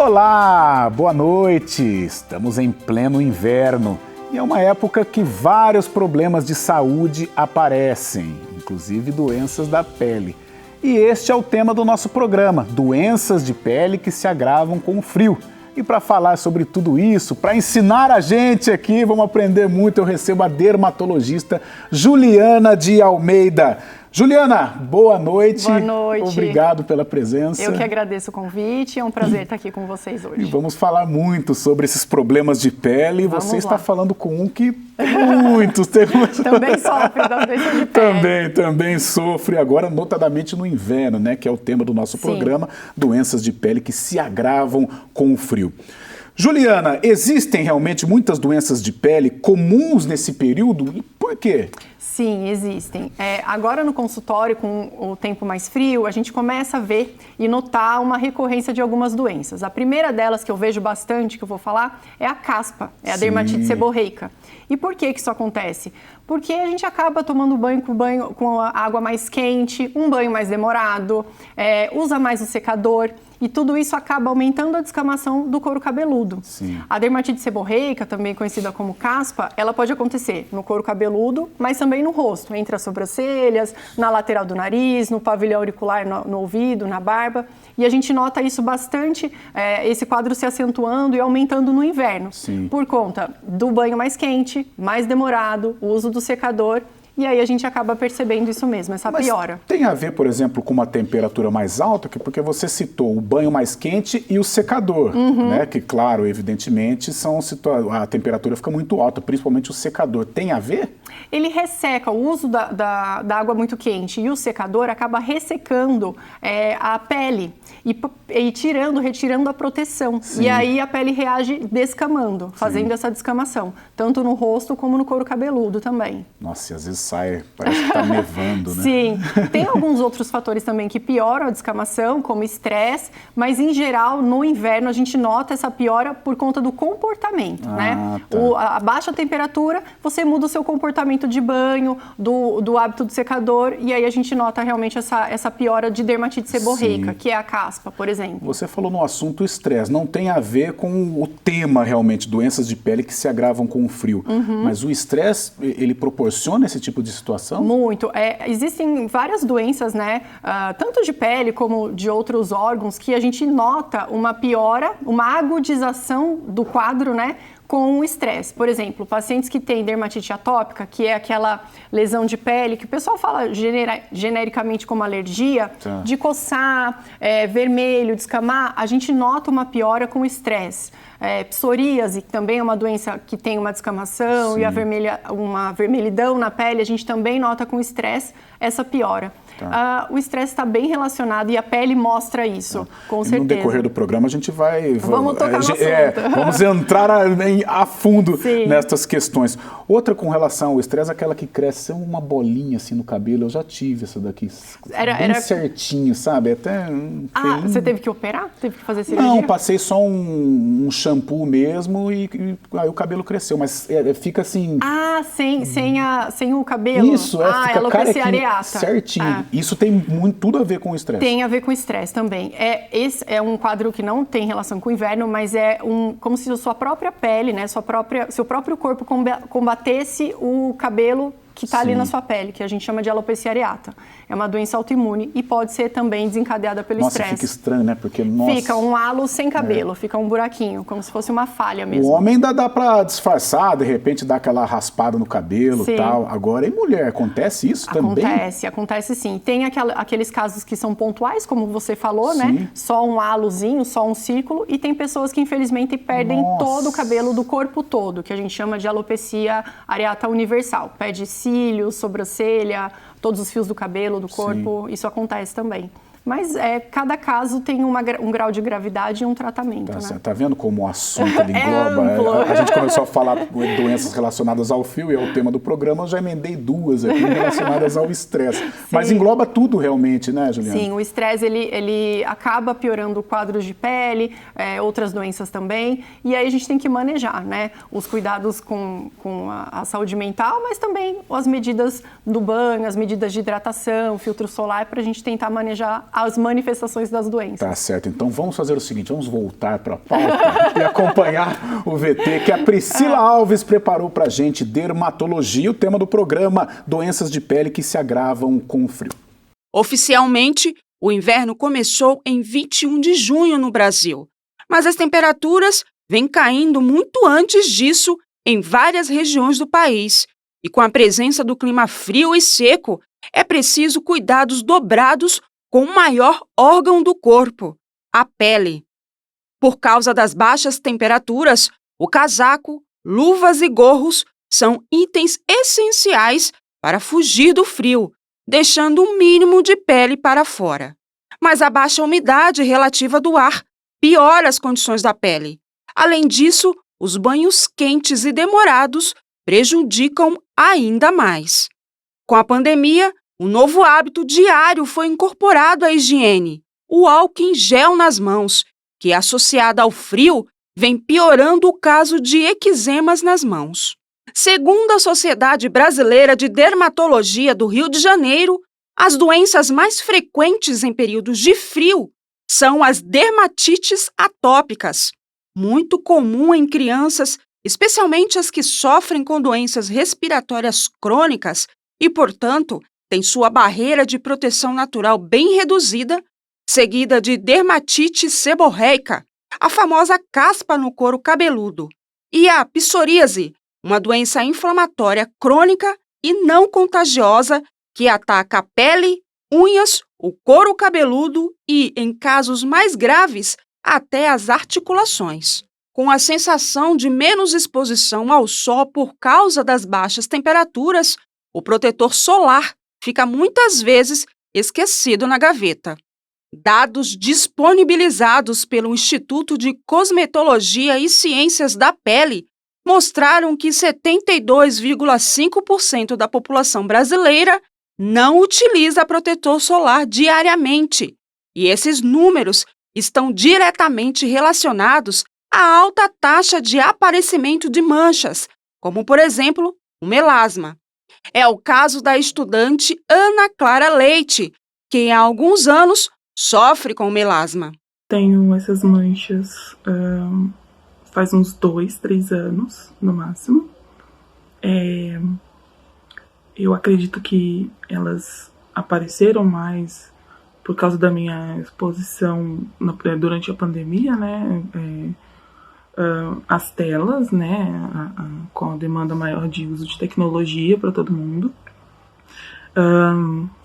Olá, boa noite! Estamos em pleno inverno e é uma época que vários problemas de saúde aparecem, inclusive doenças da pele. E este é o tema do nosso programa, doenças de pele que se agravam com o frio. E para falar sobre tudo isso, para ensinar a gente aqui, vamos aprender muito, eu recebo a dermatologista Juliana de Almeida. Juliana, boa noite. Boa noite. Obrigado pela presença. Eu que agradeço o convite, é um prazer estar aqui com vocês hoje. E vamos falar muito sobre esses problemas de pele. Você está falando com um que muitos temos. Também sofre das doenças de pele. Também sofre, agora notadamente no inverno, né? Que é o tema do nosso programa, doenças de pele que se agravam com o frio. Juliana, existem realmente muitas doenças de pele comuns nesse período? E por quê? Sim, existem. Agora no consultório, com o tempo mais frio, a gente começa a ver e notar uma recorrência de algumas doenças. A primeira delas, que eu vejo bastante, que eu vou falar, é a caspa, é a dermatite seborreica. E por que isso acontece? Porque a gente acaba tomando banho com a água mais quente, um banho mais demorado, usa mais o secador. E tudo isso acaba aumentando a descamação do couro cabeludo. Sim. A dermatite seborreica, também conhecida como caspa, ela pode acontecer no couro cabeludo, mas também no rosto, entre as sobrancelhas, na lateral do nariz, no pavilhão auricular, no ouvido, na barba. E a gente nota isso bastante, esse quadro se acentuando e aumentando no inverno. Sim. Por conta do banho mais quente, mais demorado, o uso do secador. E aí a gente acaba percebendo isso mesmo, essa piora. Tem a ver, por exemplo, com uma temperatura mais alta, porque você citou o banho mais quente e o secador, né? Que, claro, evidentemente, a temperatura fica muito alta, principalmente o secador. Tem a ver? Ele resseca, o uso da água muito quente e o secador acaba ressecando a pele e retirando a proteção. Sim. E aí a pele reage descamando, fazendo essa descamação, tanto no rosto como no couro cabeludo também. Nossa, e às vezes parece que tá nevando, né? Sim, tem alguns outros fatores também que pioram a descamação, como estresse, mas em geral, no inverno, a gente nota essa piora por conta do comportamento, né? Tá. A baixa temperatura, você muda o seu comportamento de banho, do hábito do secador, e aí a gente nota realmente essa piora de dermatite seborreica, que é a caspa, por exemplo. Você falou no assunto estresse, não tem a ver com o tema realmente, doenças de pele que se agravam com o frio, mas o estresse, ele proporciona esse tipo de situação? Muito. Existem várias doenças, né, tanto de pele como de outros órgãos, que a gente nota uma piora, uma agudização do quadro, né, com o estresse. Por exemplo, pacientes que têm dermatite atópica, que é aquela lesão de pele que o pessoal fala genericamente como alergia, de coçar, vermelho, descamar, a gente nota uma piora com o estresse. Psoríase, que também é uma doença que tem uma descamação e uma vermelhidão na pele, a gente também nota com o estresse essa piora. O estresse está bem relacionado e a pele mostra isso, com certeza. No decorrer do programa a gente Vamos tocar no assunto. Vamos entrar a fundo Sim. nestas questões. Outra com relação ao estresse, aquela que cresce uma bolinha assim no cabelo, eu já tive essa daqui, bem certinho, sabe? Até você teve que operar? Teve que fazer cirurgia? Não, passei só um shampoo mesmo e aí o cabelo cresceu, mas fica assim... sem o cabelo? Isso, fica alopecia areata. Certinho. Isso tem tudo a ver com o estresse. Tem a ver com o estresse também. Esse é um quadro que não tem relação com o inverno, mas como se a sua própria pele, né, seu próprio corpo combatesse o cabelo que está ali na sua pele, que a gente chama de alopecia areata. É uma doença autoimune e pode ser também desencadeada pelo estresse. Fica estranho, né? Porque, fica um halo sem cabelo, fica um buraquinho, como se fosse uma falha mesmo. O homem ainda dá para disfarçar, de repente dá aquela raspada no cabelo e tal. Agora, e mulher, acontece isso também? Acontece sim. Tem aqueles casos que são pontuais, como você falou, né? Só um halozinho, só um círculo. E tem pessoas que, infelizmente, perdem todo o cabelo do corpo todo, que a gente chama de alopecia areata universal. Perde cílios, sobrancelha, todos os fios do cabelo, do corpo, isso acontece também. Mas cada caso tem um grau de gravidade e um tratamento, né? Tá vendo como o assunto ele engloba? A gente começou a falar de doenças relacionadas ao fio, e é o tema do programa, eu já emendei duas aqui relacionadas ao estresse. Mas engloba tudo realmente, né, Juliana? Sim, o estresse ele acaba piorando quadros de pele, outras doenças também, e aí a gente tem que manejar, né? Os cuidados com a saúde mental, mas também as medidas do banho, as medidas de hidratação, filtro solar, para a gente tentar manejar as manifestações das doenças. Tá certo, então vamos fazer o seguinte, vamos voltar para a pauta e acompanhar o VT que a Priscila Alves preparou para a gente, dermatologia, o tema do programa, doenças de pele que se agravam com o frio. Oficialmente, o inverno começou em 21 de junho no Brasil, mas as temperaturas vêm caindo muito antes disso em várias regiões do país. E com a presença do clima frio e seco, é preciso cuidados dobrados com o maior órgão do corpo, a pele. Por causa das baixas temperaturas, o casaco, luvas e gorros são itens essenciais para fugir do frio, deixando o mínimo de pele para fora. Mas a baixa umidade relativa do ar piora as condições da pele. Além disso, os banhos quentes e demorados prejudicam ainda mais. Com a pandemia, um novo hábito diário foi incorporado à higiene, o álcool em gel nas mãos, que, associado ao frio, vem piorando o caso de eczemas nas mãos. Segundo a Sociedade Brasileira de Dermatologia do Rio de Janeiro, as doenças mais frequentes em períodos de frio são as dermatites atópicas, muito comum em crianças, especialmente as que sofrem com doenças respiratórias crônicas e, portanto, têm sua barreira de proteção natural bem reduzida, seguida de dermatite seborreica, a famosa caspa no couro cabeludo, e a psoríase, uma doença inflamatória crônica e não contagiosa que ataca a pele, unhas, o couro cabeludo e, em casos mais graves, até as articulações. Com a sensação de menos exposição ao sol por causa das baixas temperaturas, o protetor solar fica muitas vezes esquecido na gaveta. Dados disponibilizados pelo Instituto de Cosmetologia e Ciências da Pele mostraram que 72,5% da população brasileira não utiliza protetor solar diariamente, e esses números estão diretamente relacionados à alta taxa de aparecimento de manchas, como, por exemplo, o melasma. É o caso da estudante Ana Clara Leite, que há alguns anos sofre com melasma. Tenho essas manchas faz uns 2, 3 anos, no máximo. Eu acredito que elas apareceram mais por causa da minha exposição durante a pandemia, né? As telas, né? Com a demanda maior de uso de tecnologia para todo mundo.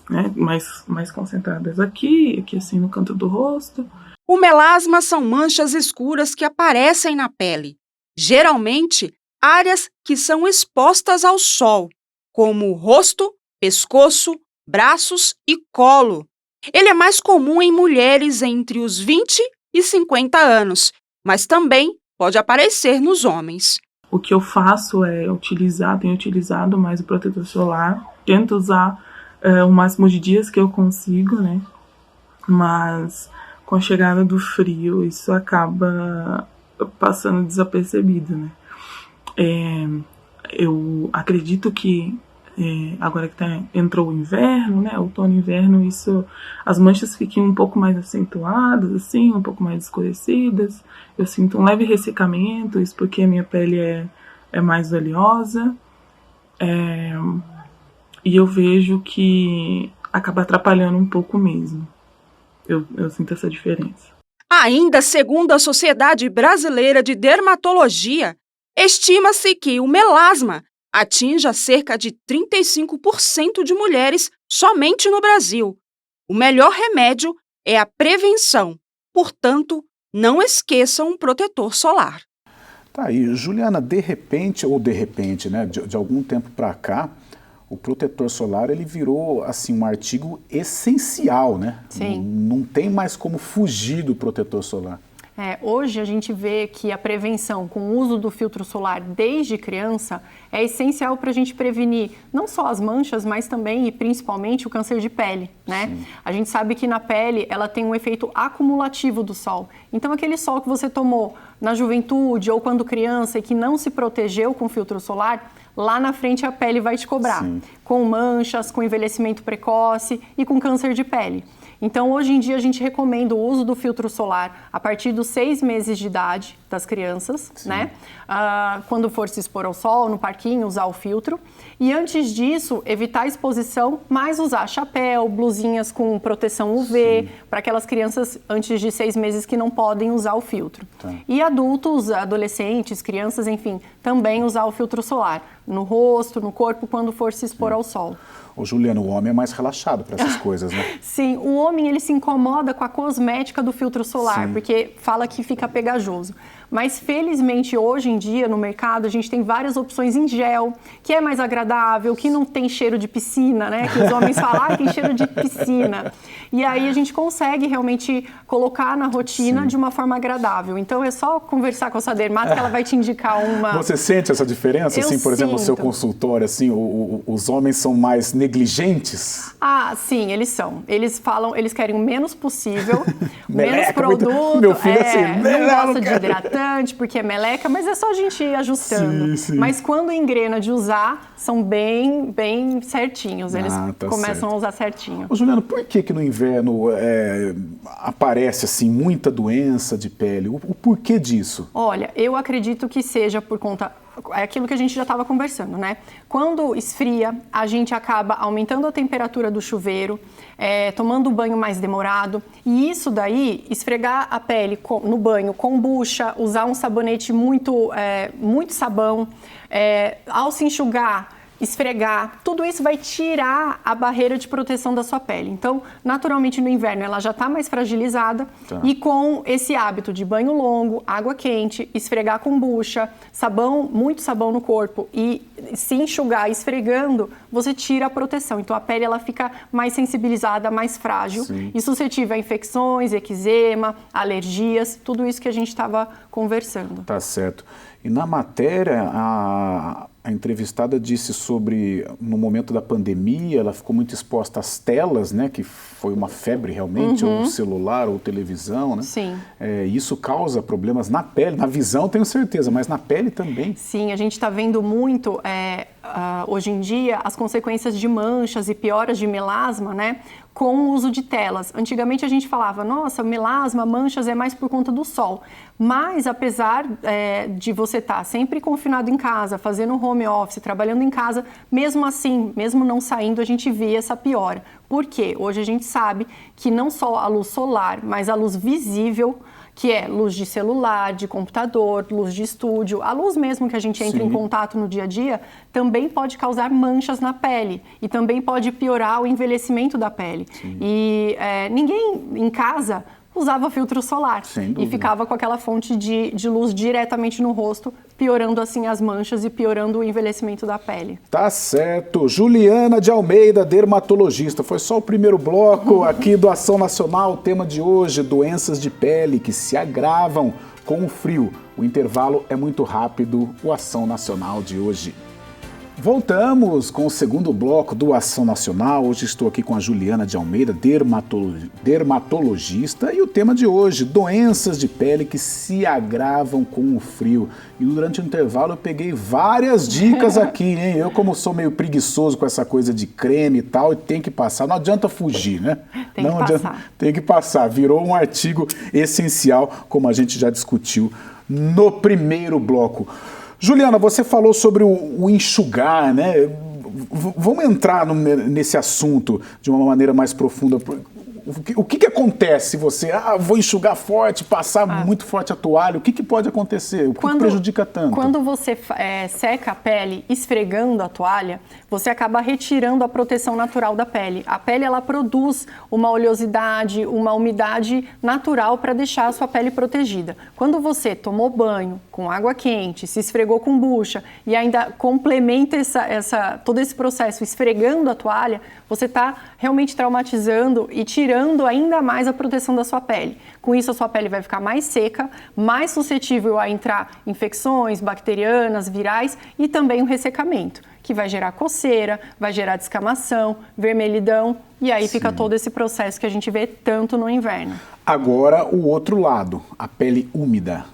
Né? Mais concentradas aqui assim no canto do rosto. O melasma são manchas escuras que aparecem na pele, geralmente áreas que são expostas ao sol, como o rosto, pescoço, braços e colo. Ele é mais comum em mulheres entre os 20 e 50 anos, mas também pode aparecer nos homens. O que eu faço tenho utilizado mais o protetor solar, tento usar o máximo de dias que eu consigo, né? Mas com a chegada do frio, isso acaba passando desapercebido, né? Eu acredito que agora que entrou o inverno, né? Outono e inverno, as manchas ficam um pouco mais acentuadas, assim, um pouco mais escurecidas. Eu sinto um leve ressecamento, isso porque a minha pele é mais oleosa. E eu vejo que acaba atrapalhando um pouco mesmo. Eu sinto essa diferença. Ainda segundo a Sociedade Brasileira de Dermatologia, estima-se que o melasma atinja cerca de 35% de mulheres somente no Brasil. O melhor remédio é a prevenção, portanto, não esqueçam um protetor solar. Tá aí, Juliana, de repente, né, de algum tempo para cá, o protetor solar ele virou assim, um artigo essencial, né? Sim. Não tem mais como fugir do protetor solar. Hoje a gente vê que a prevenção com o uso do filtro solar desde criança é essencial para a gente prevenir não só as manchas, mas também e principalmente o câncer de pele, né? Sim. A gente sabe que na pele ela tem um efeito acumulativo do sol. Então aquele sol que você tomou na juventude ou quando criança e que não se protegeu com filtro solar, lá na frente a pele vai te cobrar. Sim. Com manchas, com envelhecimento precoce e com câncer de pele. Então, hoje em dia, a gente recomenda o uso do filtro solar a partir dos 6 meses de idade das crianças, né? Quando for se expor ao sol, no parquinho, usar o filtro. E antes disso, evitar a exposição, mas usar chapéu, blusinhas com proteção UV, para aquelas crianças antes de 6 meses que não podem usar o filtro. E adultos, adolescentes, crianças, enfim, também usar o filtro solar no rosto, no corpo, quando for se expor ao sol. Ô, Juliana, o homem é mais relaxado para essas coisas, né? Sim, o homem ele se incomoda com a cosmética do filtro solar, porque fala que fica pegajoso. Mas, felizmente, hoje em dia, no mercado, a gente tem várias opções em gel, que é mais agradável, que não tem cheiro de piscina, né? Que os homens falam, tem cheiro de piscina. E aí a gente consegue realmente colocar na rotina de uma forma agradável. Então, é só conversar com a sua dermato que ela vai te indicar uma... Você sente essa diferença? Eu assim, por exemplo, no seu sinto. consultório, assim, os homens são mais negligentes? Ah, sim, eles são. Eles falam, eles querem o menos possível, menos Meleca, produto. meu filho assim, não gosta de quero. hidratante, porque é meleca, mas é só a gente ir ajustando. Sim. Mas quando engrena de usar, são bem certinhos. Eles começam a usar certinho. Ô, Juliana, por que no inverno aparece assim muita doença de pele? O porquê disso? Olha, eu acredito que seja por conta... É aquilo que a gente já estava conversando, né? Quando esfria, a gente acaba aumentando a temperatura do chuveiro, tomando o banho mais demorado. E isso daí, esfregar a pele no banho com bucha, usar um sabonete muito sabão, ao se enxugar, esfregar, tudo isso vai tirar a barreira de proteção da sua pele. Então, naturalmente, no inverno, ela já está mais fragilizada e com esse hábito de banho longo, água quente, esfregar com bucha, muito sabão no corpo e se enxugar esfregando, você tira a proteção. Então, a pele ela fica mais sensibilizada, mais frágil e suscetível a infecções, eczema, alergias, tudo isso que a gente estava conversando. Tá certo. E na matéria, a entrevistada disse sobre, no momento da pandemia, ela ficou muito exposta às telas, né? Que foi uma febre realmente, ou celular, ou televisão, né? Sim. Isso causa problemas na pele, na visão tenho certeza, mas na pele também. Sim, a gente está vendo muito, hoje em dia, as consequências de manchas e pioras de melasma, né? Com o uso de telas. Antigamente a gente falava, nossa, melasma, manchas é mais por conta do sol. Mas apesar de você estar sempre confinado em casa, fazendo home office, trabalhando em casa, mesmo assim, mesmo não saindo, a gente vê essa piora. Por quê? Hoje a gente sabe que não só a luz solar, mas a luz visível, que é luz de celular, de computador, luz de estúdio, a luz mesmo que a gente entra em contato no dia a dia, também pode causar manchas na pele e também pode piorar o envelhecimento da pele. E ninguém em casa usava filtro solar e ficava com aquela fonte de luz diretamente no rosto, piorando assim as manchas e piorando o envelhecimento da pele. Tá certo. Juliana de Almeida, dermatologista. Foi só o primeiro bloco aqui do Ação Nacional. O tema de hoje, doenças de pele que se agravam com o frio. O intervalo é muito rápido. O Ação Nacional de hoje. Voltamos com o segundo bloco do Ação Nacional. Hoje estou aqui com a Juliana de Almeida, dermatologista, e o tema de hoje, doenças de pele que se agravam com o frio. E durante o intervalo eu peguei várias dicas aqui, hein? Eu, como sou meio preguiçoso com essa coisa de creme e tal, e tem que passar, não adianta fugir, né? Não adianta, tem que passar. Virou um artigo essencial, como a gente já discutiu no primeiro bloco. Juliana, você falou sobre o enxugar, né? Vamos entrar nesse assunto de uma maneira mais profunda. O que acontece se você, vou enxugar forte, passar muito forte a toalha? O que pode acontecer? O que prejudica tanto? Quando você seca a pele esfregando a toalha, você acaba retirando a proteção natural da pele. A pele, ela produz uma oleosidade, uma umidade natural para deixar a sua pele protegida. Quando você tomou banho com água quente, se esfregou com bucha e ainda complementa todo esse processo esfregando a toalha, você está realmente traumatizando e tirando ainda mais a proteção da sua pele. Com isso, a sua pele vai ficar mais seca, mais suscetível a entrar infecções bacterianas, virais e também o ressecamento, que vai gerar coceira, vai gerar descamação, vermelhidão, e aí fica todo esse processo que a gente vê tanto no inverno. Agora, o outro lado, a pele úmida.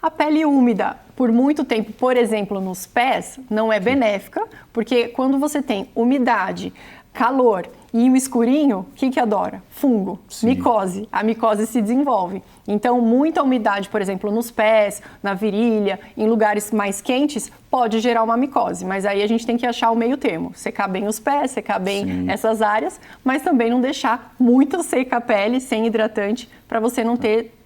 A pele úmida, por muito tempo, por exemplo, nos pés, não é benéfica, porque quando você tem umidade, calor E o escurinho, o que adora? Fungo, micose. A micose se desenvolve. Então, muita umidade, por exemplo, nos pés, na virilha, em lugares mais quentes, pode gerar uma micose. Mas aí a gente tem que achar o meio termo. Secar bem os pés, secar bem essas áreas, mas também não deixar muito seca a pele, sem hidratante, para você não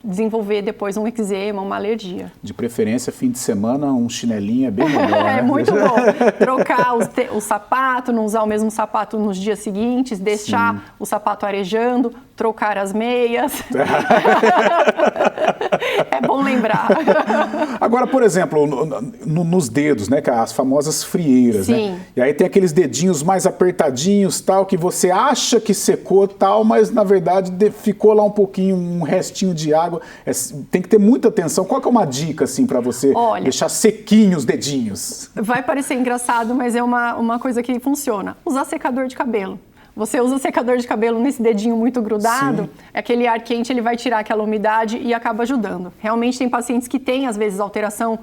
desenvolver depois um eczema, uma alergia. De preferência, fim de semana, um chinelinho é bem melhor, né? É muito bom. Trocar o sapato, não usar o mesmo sapato nos dias seguintes, deixar o sapato arejando, trocar as meias. É bom lembrar. Agora, por exemplo, nos dedos, né, as famosas frieiras, né? E aí tem aqueles dedinhos mais apertadinhos, tal, que você acha que secou, tal, mas na verdade ficou lá um pouquinho, um restinho de água. Tem que ter muita atenção. Qual que é uma dica, assim, para você deixar sequinhos os dedinhos? Vai parecer engraçado, mas é uma coisa que funciona. Usar secador de cabelo. Você usa secador de cabelo nesse dedinho muito grudado, aquele ar quente ele vai tirar aquela umidade e acaba ajudando. Realmente tem pacientes que têm, às vezes, alteração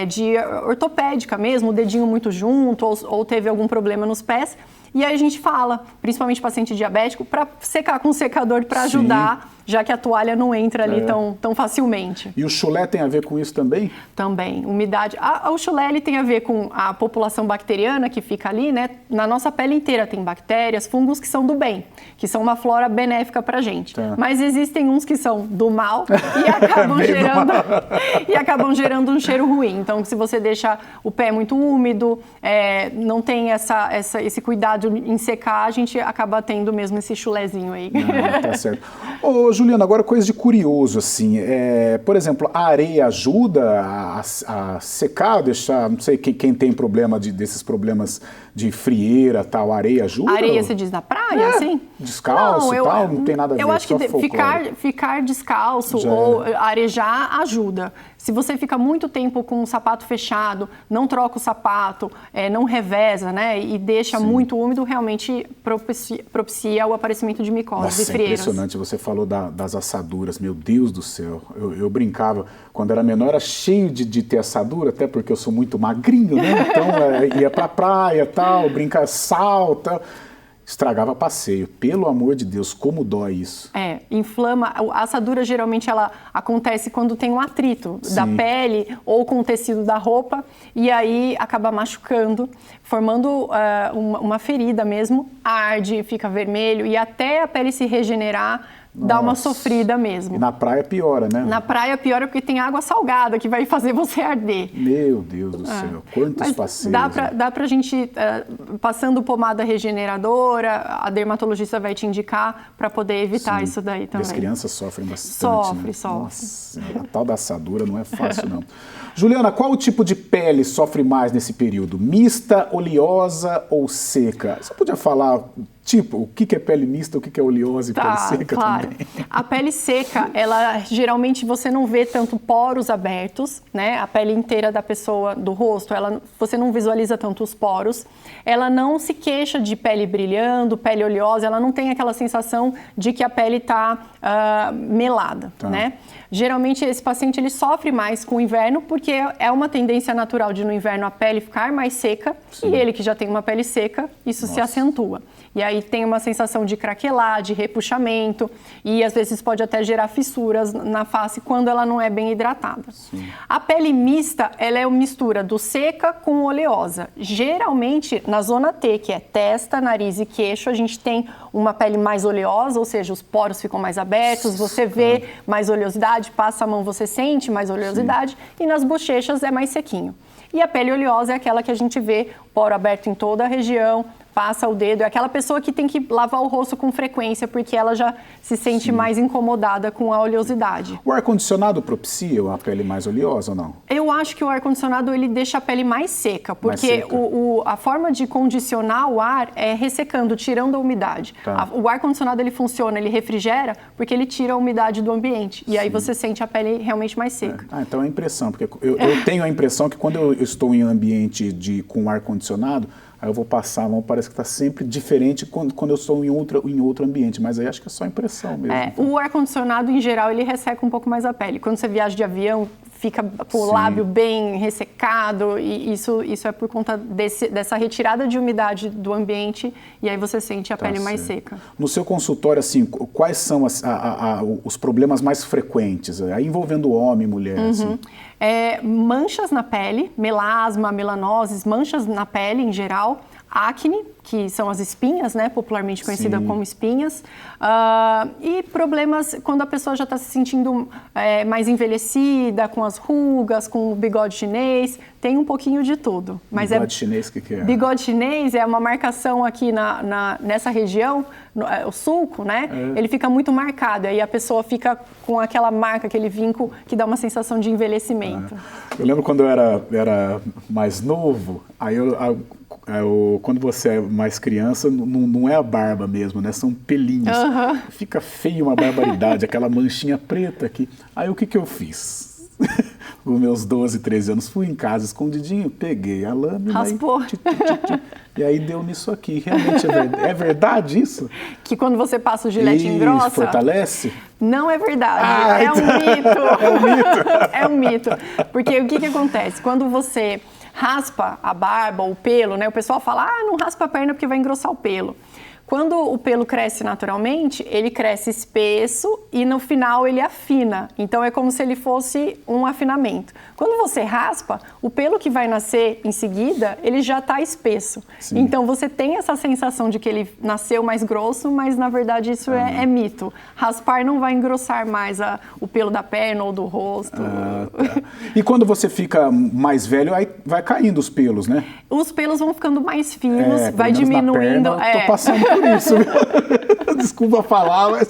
de ortopédica mesmo, o dedinho muito junto ou teve algum problema nos pés. E aí a gente fala, principalmente paciente diabético, para secar com secador para ajudar, já que a toalha não entra ali tão facilmente. E o chulé tem a ver com isso também? Também. Umidade. O chulé ele tem a ver com a população bacteriana que fica ali, né? Na nossa pele inteira tem bactérias, fungos que são do bem, que são uma flora benéfica pra gente. Mas existem uns que são do mal e acabam gerando um cheiro ruim. Então, se você deixa o pé muito úmido, não tem esse cuidado em secar, a gente acaba tendo mesmo esse chulezinho aí. Tá certo. Ô, Juliana, agora coisa de curioso, assim, por exemplo, a areia ajuda a secar, deixar, não sei, quem tem problema desses problemas de frieira, tal, a areia ajuda? A areia, você diz, na praia, assim? Descalço, tal, não tem nada a ver. Eu acho que ficar descalço ou arejar ajuda. Se você fica muito tempo com o sapato fechado, não troca o sapato, não reveza, né, e deixa muito úmido, realmente propicia o aparecimento de micoses e frieiras. Impressionante, você falou das assaduras, meu Deus do céu. Eu brincava, quando era menor era cheio de ter assadura, até porque eu sou muito magrinho, né, então ia pra praia, tal, brincar, salta... Estragava passeio. Pelo amor de Deus, como dói isso. Inflama. A assadura geralmente ela acontece quando tem um atrito da pele ou com o tecido da roupa e aí acaba machucando, formando uma ferida mesmo, arde, fica vermelho e até a pele se regenerar, dá uma sofrida mesmo. E na praia piora, né? Na praia piora porque tem água salgada que vai fazer você arder. Meu Deus do céu, quantos passeios. Dá pra gente, passando pomada regeneradora, a dermatologista vai te indicar para poder evitar isso daí também. E as crianças sofrem bastante, Sofre. Nossa, a tal da assadura não é fácil, não. Juliana, qual o tipo de pele sofre mais nesse período? Mista, oleosa ou seca? Você podia falar... Tipo, o que é pele mista, o que é oleosa e pele seca também? A pele seca, ela geralmente você não vê tanto poros abertos, né? A pele inteira da pessoa, do rosto, você não visualiza tanto os poros. Ela não se queixa de pele brilhando, pele oleosa, ela não tem aquela sensação de que a pele está melada, né? Geralmente esse paciente ele sofre mais com o inverno porque é uma tendência natural de no inverno a pele ficar mais seca e ele que já tem uma pele seca, isso se acentua. E aí tem uma sensação de craquelar, de repuxamento e às vezes pode até gerar fissuras na face quando ela não é bem hidratada. A pele mista, ela é uma mistura do seca com oleosa. Geralmente na zona T, que é testa, nariz e queixo, a gente tem uma pele mais oleosa, ou seja, os poros ficam mais abertos, você vê mais oleosidade, passa a mão, você sente mais oleosidade e nas bochechas é mais sequinho. E a pele oleosa é aquela que a gente vê poro aberto em toda a região, passa o dedo, é aquela pessoa que tem que lavar o rosto com frequência porque ela já se sente mais incomodada com a oleosidade. O ar-condicionado propicia a pele mais oleosa ou não? Eu acho que o ar-condicionado ele deixa a pele mais seca, porque a forma de condicionar o ar é ressecando, tirando a umidade. O ar-condicionado ele funciona, ele refrigera porque ele tira a umidade do ambiente e aí você sente a pele realmente mais seca. Então é a impressão, porque eu tenho a impressão que quando eu estou em ambiente com ar-condicionado, aí eu vou passar a mão, parece que está sempre diferente quando eu estou em outro ambiente, mas aí acho que é só impressão mesmo. O ar-condicionado, em geral, ele resseca um pouco mais a pele. Quando você viaja de avião, fica com o lábio bem ressecado, e isso é por conta dessa retirada de umidade do ambiente, e aí você sente a pele mais seca. No seu consultório, assim, quais são os problemas mais frequentes, aí envolvendo homem e mulher? Assim? Manchas na pele, melasma, melanoses, manchas na pele em geral, acne, que são as espinhas, né, popularmente conhecida como espinhas, e problemas quando a pessoa já está se sentindo mais envelhecida, com as rugas, com o bigode chinês, tem um pouquinho de tudo. Mas bigode chinês, o que é? Bigode chinês é uma marcação aqui nessa região, o sulco, né, ele fica muito marcado, aí a pessoa fica com aquela marca, aquele vinco que dá uma sensação de envelhecimento. Eu lembro quando eu era mais novo, aí quando você é mais criança, não é a barba mesmo, né? São pelinhos. Fica feio, uma barbaridade, aquela manchinha preta aqui. Aí o que eu fiz? Com meus 12, 13 anos, fui em casa escondidinho, peguei a lâmina. Raspou. E aí deu nisso aqui. Realmente é verdade isso? Que quando você passa o gilete engrossa... fortalece? Não é verdade. Um mito. É um mito. É um mito. Porque o que acontece? Quando você raspa a barba ou o pelo, né? O pessoal fala, não raspa a perna porque vai engrossar o pelo. Quando o pelo cresce naturalmente, ele cresce espesso e no final ele afina. Então é como se ele fosse um afinamento. Quando você raspa, o pelo que vai nascer em seguida, ele já está espesso. Sim. Então você tem essa sensação de que ele nasceu mais grosso, mas na verdade isso é mito. Raspar não vai engrossar mais o pelo da perna ou do rosto. Tá. E quando você fica mais velho, aí vai caindo os pelos, né? Os pelos vão ficando mais finos, vai diminuindo. Na perna, tô passando por isso. Desculpa falar, mas...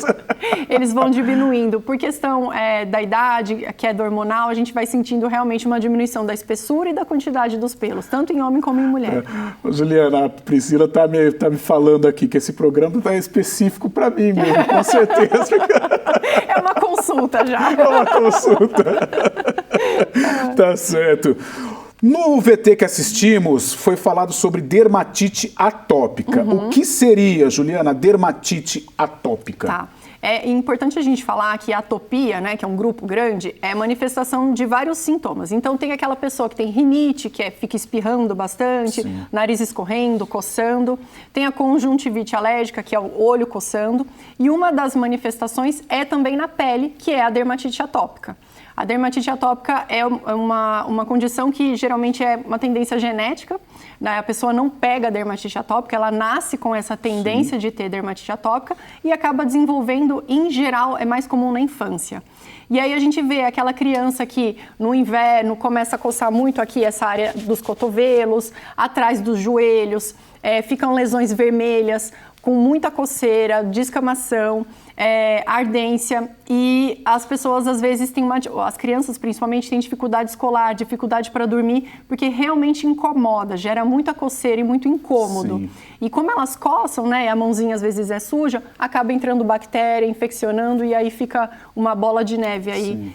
Eles vão diminuindo. Por questão da idade, que é do hormonal, a gente vai sentindo realmente uma diminuição da espessura e da quantidade dos pelos, tanto em homem como em mulher. Juliana, a Priscila tá me falando aqui que esse programa tá específico para mim mesmo, com certeza. É uma consulta já. É uma consulta. Tá certo. No VT que assistimos, foi falado sobre dermatite atópica. O que seria, Juliana, dermatite atópica? Tá. É importante a gente falar que a atopia, né, que é um grupo grande, é manifestação de vários sintomas. Então tem aquela pessoa que tem rinite, que fica espirrando bastante, sim, nariz escorrendo, coçando. Tem a conjuntivite alérgica, que é o olho coçando. E uma das manifestações é também na pele, que é a dermatite atópica. A dermatite atópica é uma condição que geralmente é uma tendência genética, né? A pessoa não pega a dermatite atópica, ela nasce com essa tendência, sim, de ter dermatite atópica e acaba desenvolvendo, em geral, é mais comum na infância. E aí a gente vê aquela criança que no inverno começa a coçar muito aqui essa área dos cotovelos, atrás dos joelhos, ficam lesões vermelhas, com muita coceira, descamação, ardência, e as pessoas às vezes têm as crianças principalmente têm dificuldade escolar, dificuldade para dormir, porque realmente incomoda, gera muita coceira e muito incômodo. Sim. E como elas coçam, né, a mãozinha às vezes é suja, acaba entrando bactéria, infeccionando, e aí fica uma bola de neve aí,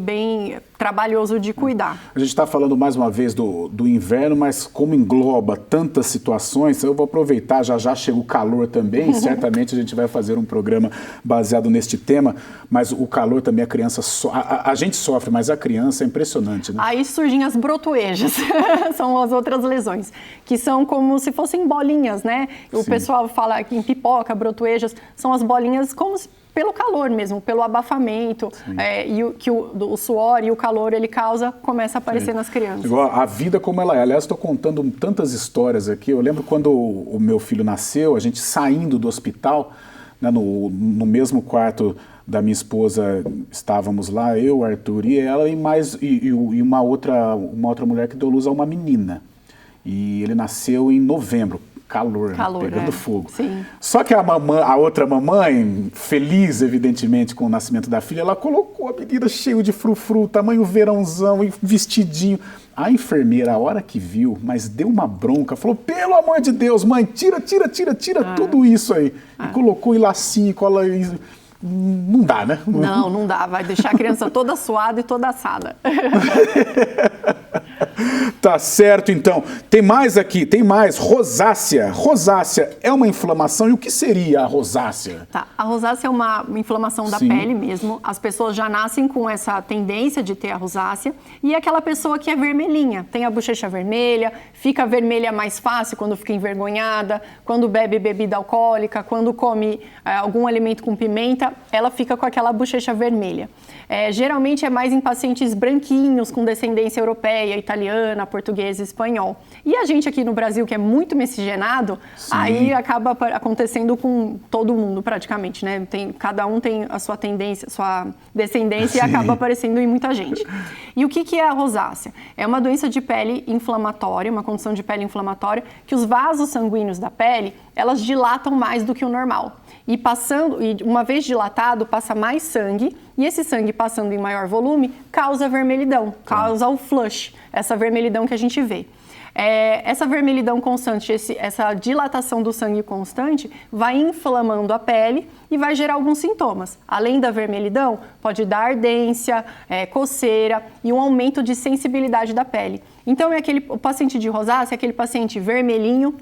bem trabalhoso de cuidar. A gente está falando mais uma vez do inverno, mas como engloba tantas situações, eu vou aproveitar, já chega o calor também, certamente a gente vai fazer um programa baseado neste tema, mas o calor também, a criança, a gente sofre, mas a criança é impressionante, né? Aí surgem as brotoejas, são as outras lesões, que são como se fossem bolinhas, né? O Sim. pessoal fala que em pipoca, brotoejas, são as bolinhas como se, pelo calor mesmo, pelo abafamento, e o suor e o calor ele causa, começa a aparecer nas crianças. Igual a vida como ela é. Aliás, estou contando tantas histórias aqui. Eu lembro quando o meu filho nasceu, a gente saindo do hospital, né, no mesmo quarto da minha esposa, estávamos lá, eu, Arthur e ela, e uma outra mulher que deu luz a uma menina. E ele nasceu em novembro. Calor, pegando fogo. Sim. Só que a outra mamãe, feliz evidentemente com o nascimento da filha, ela colocou a menina cheio de frufru, tamanho verãozão e vestidinho. A enfermeira, a hora que viu, mas deu uma bronca, falou, pelo amor de Deus, mãe, tira tudo isso aí. E colocou em lacinho, cola... Não dá, né? Não dá. Vai deixar a criança toda suada e toda assada. Tá certo, então. Tem mais aqui, tem mais. Rosácea. Rosácea é uma inflamação. E o que seria a rosácea? Tá. A rosácea é uma inflamação da pele mesmo. As pessoas já nascem com essa tendência de ter a rosácea. E é aquela pessoa que é vermelhinha. Tem a bochecha vermelha, fica vermelha mais fácil quando fica envergonhada, quando bebe bebida alcoólica, quando come algum alimento com pimenta, ela fica com aquela bochecha vermelha. Geralmente é mais em pacientes branquinhos, com descendência europeia, italiana, português e espanhol. E a gente aqui no Brasil, que é muito miscigenado, aí acaba acontecendo com todo mundo praticamente, né? Cada um tem a sua tendência, sua descendência e acaba aparecendo em muita gente. E o que é a rosácea? É uma doença de pele inflamatória, uma condição de pele inflamatória, que os vasos sanguíneos da pele, elas dilatam mais do que o normal. E uma vez dilatado, passa mais sangue, e esse sangue passando em maior volume causa vermelhidão, causa o flush, essa vermelhidão que a gente vê. Essa vermelhidão constante, essa dilatação do sangue constante vai inflamando a pele e vai gerar alguns sintomas. Além da vermelhidão, pode dar ardência, coceira e um aumento de sensibilidade da pele. Então, o paciente de rosácea é aquele paciente vermelhinho,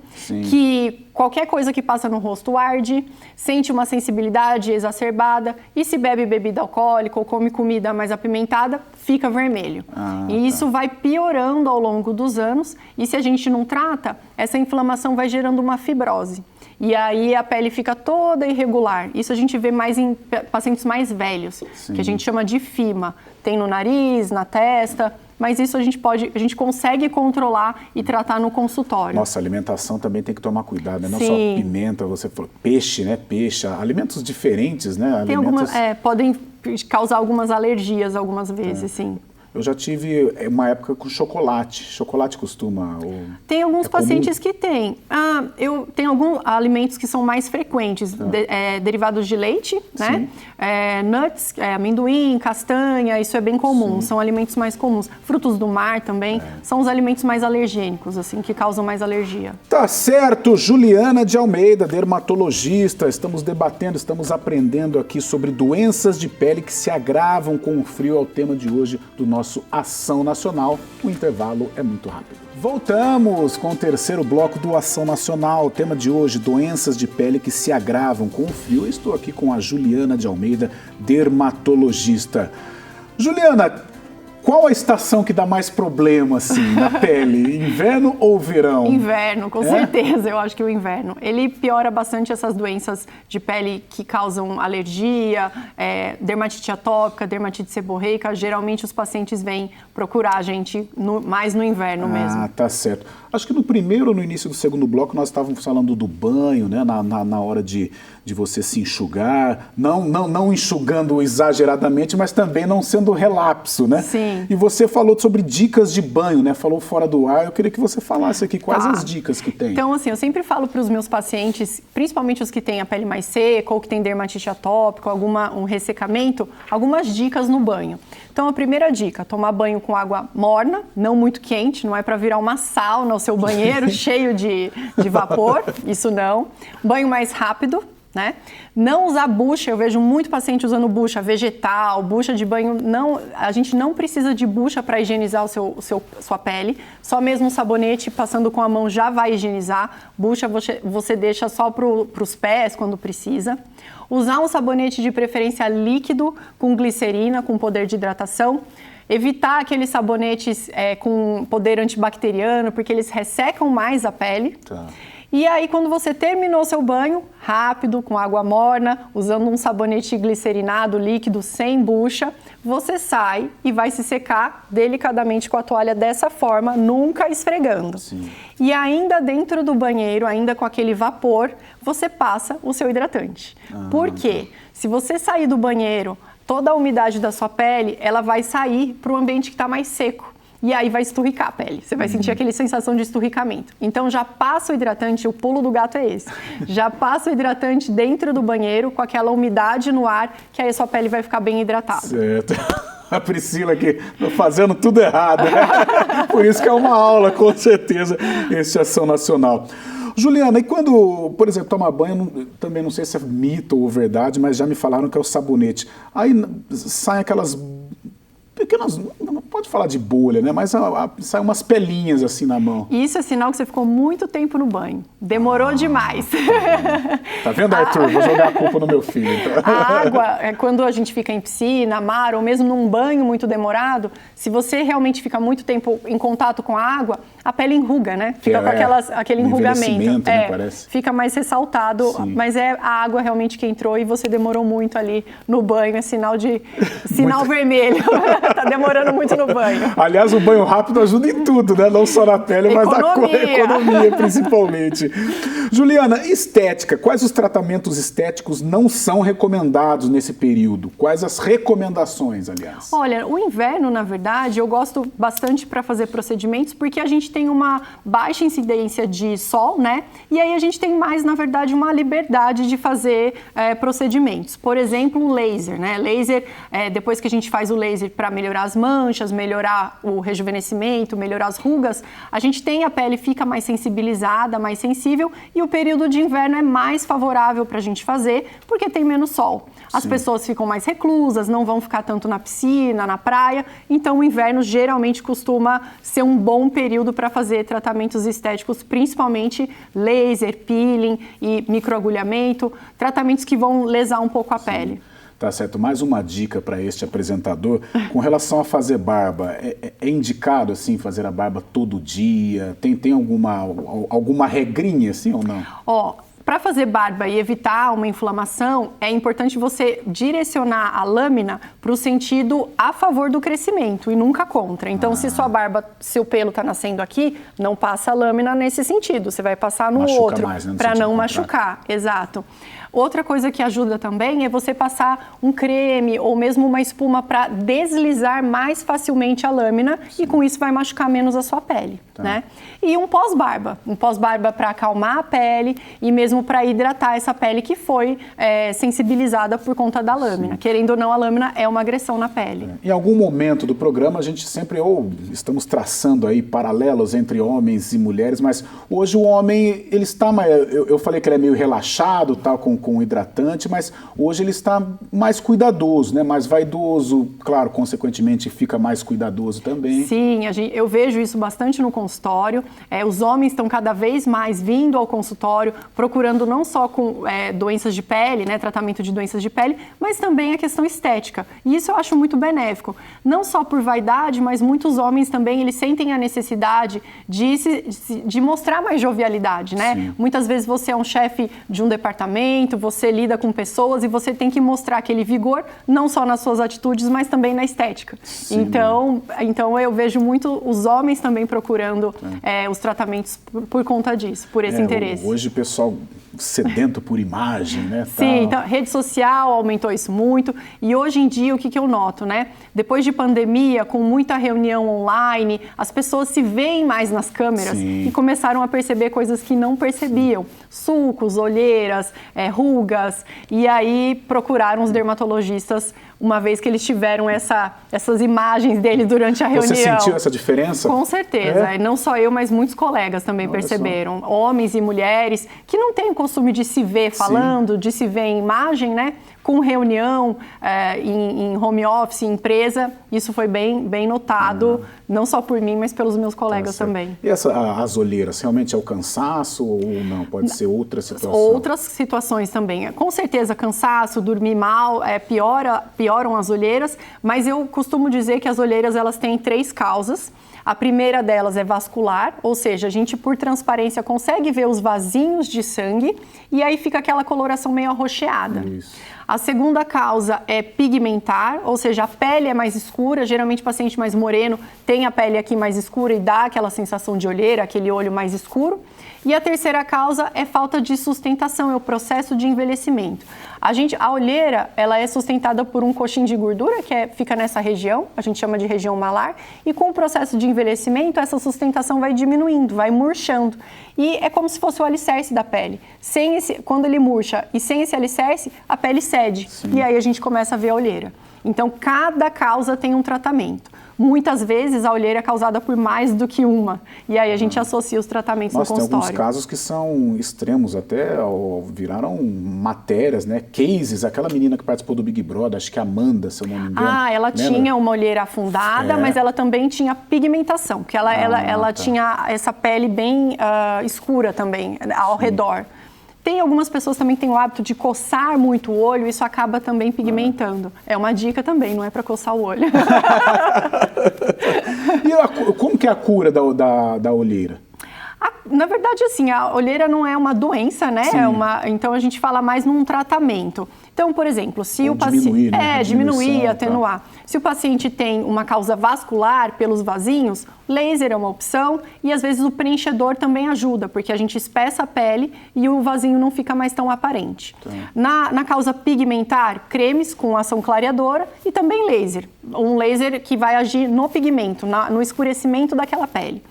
que qualquer coisa que passa no rosto arde, sente uma sensibilidade exacerbada e se bebe bebida alcoólica ou come comida mais apimentada, fica vermelho. E isso vai piorando ao longo dos anos e se a gente não trata, essa inflamação vai gerando uma fibrose. E aí a pele fica toda irregular. Isso a gente vê mais em pacientes mais velhos, que a gente chama de fima. Tem no nariz, na testa, mas isso a gente consegue controlar e tratar no consultório. Nossa, a alimentação também tem que tomar cuidado, né? Não só pimenta, você falou, peixe, né? Peixe, alimentos diferentes, né? Podem causar algumas alergias algumas vezes, sim. Eu já tive uma época com chocolate. Chocolate costuma... Tem alguns pacientes que têm. Tem alguns alimentos que são mais frequentes, derivados de leite, né? Nuts, amendoim, castanha, isso é bem comum, são alimentos mais comuns. Frutos do mar também, são os alimentos mais alergênicos, assim, que causam mais alergia. Tá certo, Juliana de Almeida, dermatologista, estamos debatendo, estamos aprendendo aqui sobre doenças de pele que se agravam com o frio, é o tema de hoje do nosso Ação Nacional. O intervalo é muito rápido. Voltamos com o terceiro bloco do Ação Nacional. O tema de hoje, doenças de pele que se agravam com o frio. Eu estou aqui com a Juliana de Almeida, dermatologista. Juliana, qual a estação que dá mais problema, assim, na pele? Inverno ou verão? Inverno, com certeza, eu acho que o inverno. Ele piora bastante essas doenças de pele que causam alergia, dermatite atópica, dermatite seborreica. Geralmente os pacientes vêm procurar a gente mais no inverno mesmo. Ah, tá certo. Acho que no início do segundo bloco, nós estávamos falando do banho, né? Na hora de você se enxugar. Não enxugando exageradamente, mas também não sendo relapso, né? Sim. E você falou sobre dicas de banho, né? Falou fora do ar. Eu queria que você falasse aqui quais as dicas que tem. Então, assim, eu sempre falo para os meus pacientes, principalmente os que têm a pele mais seca ou que têm dermatite atópica, um ressecamento, algumas dicas no banho. Então, a primeira dica, tomar banho com água morna, não muito quente, não é para virar uma sauna o seu banheiro cheio de vapor, isso não. Banho mais rápido, né? Não usar bucha, eu vejo muito paciente usando bucha vegetal, bucha de banho, a gente não precisa de bucha para higienizar sua pele, só mesmo um sabonete passando com a mão já vai higienizar, bucha você deixa só para os pés quando precisa. Usar um sabonete de preferência líquido, com glicerina, com poder de hidratação. Evitar aqueles sabonetes com poder antibacteriano, porque eles ressecam mais a pele. Tá. E aí, quando você terminou seu banho, rápido, com água morna, usando um sabonete glicerinado líquido, sem bucha, você sai e vai se secar delicadamente com a toalha dessa forma, nunca esfregando. Sim. E ainda dentro do banheiro, ainda com aquele vapor, você passa o seu hidratante. Por quê? Se você sair do banheiro, toda a umidade da sua pele, ela vai sair para o ambiente que está mais seco. E aí vai esturricar a pele. Você vai sentir aquela sensação de esturricamento. Então já passa o hidratante, o pulo do gato é esse. Já passa o hidratante dentro do banheiro com aquela umidade no ar, que aí a sua pele vai ficar bem hidratada. Certo. A Priscila aqui fazendo tudo errado, né? Por isso que é uma aula, com certeza, esse Ação Nacional. Juliana, e quando, por exemplo, tomar banho, também não sei se é mito ou verdade, mas já me falaram que é o sabonete. Aí saem aquelas pequenas, pode falar de bolha, né? Mas sai umas pelinhas assim na mão. Isso é sinal que você ficou muito tempo no banho. Demorou demais. Tá vendo, Arthur? Vou jogar a culpa no meu filho. Então. A água, quando a gente fica em piscina, mar, ou mesmo num banho muito demorado, se você realmente fica muito tempo em contato com a água, a pele enruga, né? Fica com aquele enrugamento. Né, parece. Fica mais ressaltado, mas é a água realmente que entrou e você demorou muito ali no banho, é sinal vermelho. Tá demorando muito no banho. Aliás, o banho rápido ajuda em tudo, né? Não só na pele, mas na economia, principalmente. Juliana, estética. Quais os tratamentos estéticos não são recomendados nesse período? Quais as recomendações, aliás? Olha, o inverno, na verdade, eu gosto bastante para fazer procedimentos porque a gente tem uma baixa incidência de sol, né? E aí a gente tem mais, na verdade, uma liberdade de fazer procedimentos. Por exemplo, o laser, né? Laser, depois que a gente faz o laser para melhorar as manchas, melhorar o rejuvenescimento, melhorar as rugas, a gente tem a pele fica mais sensibilizada, mais sensível e o período de inverno é mais favorável para a gente fazer porque tem menos sol. As pessoas ficam mais reclusas, não vão ficar tanto na piscina, na praia, então o inverno geralmente costuma ser um bom período para fazer tratamentos estéticos, principalmente laser, peeling e microagulhamento, tratamentos que vão lesar um pouco a pele. Tá certo. Mais uma dica para este apresentador. Com relação a fazer barba, é indicado, assim, fazer a barba todo dia? Tem alguma regrinha, assim, ou não? Para fazer barba e evitar uma inflamação, é importante você direcionar a lâmina para o sentido a favor do crescimento e nunca contra. Então, se sua barba, seu pelo está nascendo aqui, não passa a lâmina nesse sentido. Você vai passar no outro, para não machucar. Exato. Outra coisa que ajuda também é você passar um creme ou mesmo uma espuma para deslizar mais facilmente a lâmina e com isso vai machucar menos a sua pele, né? E um pós-barba para acalmar a pele e mesmo para hidratar essa pele que foi sensibilizada por conta da lâmina. Querendo ou não, a lâmina é uma agressão na pele. Em algum momento do programa a gente sempre estamos traçando aí paralelos entre homens e mulheres, mas hoje o homem, ele está mais, eu falei que ele é meio relaxado, tal, com hidratante, mas hoje ele está mais cuidadoso, né? Mais vaidoso, claro, consequentemente fica mais cuidadoso também. Sim, eu vejo isso bastante no consultório. Os homens estão cada vez mais vindo ao consultório, procurando não só com doenças de pele, né? Tratamento de doenças de pele, mas também a questão estética. E isso eu acho muito benéfico. Não só por vaidade, mas muitos homens também, eles sentem a necessidade de mostrar mais jovialidade, né? Sim. Muitas vezes você é um chefe de um departamento, você lida com pessoas e você tem que mostrar aquele vigor, não só nas suas atitudes, mas também na estética. Então eu vejo muito os homens também procurando os tratamentos por conta disso, por esse interesse. Hoje o pessoal sedento por imagem, né? Sim, então rede social aumentou isso muito e hoje em dia o que eu noto, né? Depois de pandemia, com muita reunião online, as pessoas se veem mais nas câmeras e começaram a perceber coisas que não percebiam. Sulcos, olheiras, rugas, e aí procuraram os dermatologistas uma vez que eles tiveram essas imagens dele durante a reunião. Você sentiu essa diferença? Com certeza. Não só eu, mas muitos colegas também perceberam. Homens e mulheres que não têm o costume de se ver falando, de se ver em imagem, né? Com reunião, em home office, em empresa, isso foi bem notado, não só por mim, mas pelos meus colegas também. E as olheiras, realmente é o cansaço ou não? Pode ser outra situação? Outras situações também. Com certeza, cansaço, dormir mal, pioram as olheiras, mas eu costumo dizer que as olheiras elas têm 3 causas. A primeira delas é vascular, ou seja, a gente por transparência consegue ver os vasinhos de sangue e aí fica aquela coloração meio arroxeada. Isso. A segunda causa é pigmentar, ou seja, a pele é mais escura, geralmente o paciente mais moreno tem a pele aqui mais escura e dá aquela sensação de olheira, aquele olho mais escuro. E a terceira causa é falta de sustentação, é o processo de envelhecimento. A olheira, ela é sustentada por um coxim de gordura, que fica nessa região, a gente chama de região malar, e com o processo de envelhecimento, essa sustentação vai diminuindo, vai murchando. E é como se fosse o alicerce da pele. Quando ele murcha e sem esse alicerce, a pele cede, e aí a gente começa a ver a olheira. Então, cada causa tem um tratamento. Muitas vezes a olheira é causada por mais do que uma. E aí a gente associa os tratamentos no consultório. Tem alguns casos que são extremos, até viraram matérias, né? Cases, aquela menina que participou do Big Brother, acho que é Amanda, se eu não me engano. Ela lembra? tinha uma olheira afundada, mas ela também tinha pigmentação, porque ela tinha essa pele bem escura também ao redor. Tem algumas pessoas também que têm o hábito de coçar muito o olho, isso acaba também pigmentando. É uma dica também, não é para coçar o olho. E como que é a cura da olheira? Na verdade, assim, a olheira não é uma doença, né? Então a gente fala mais num tratamento. Então, por exemplo, se o paciente... diminuir, atenuar. Tá. Se o paciente tem uma causa vascular pelos vasinhos, laser é uma opção e às vezes o preenchedor também ajuda, porque a gente espessa a pele e o vasinho não fica mais tão aparente. Tá. Na causa pigmentar, cremes com ação clareadora e também laser. Um laser que vai agir no pigmento, no escurecimento daquela pele.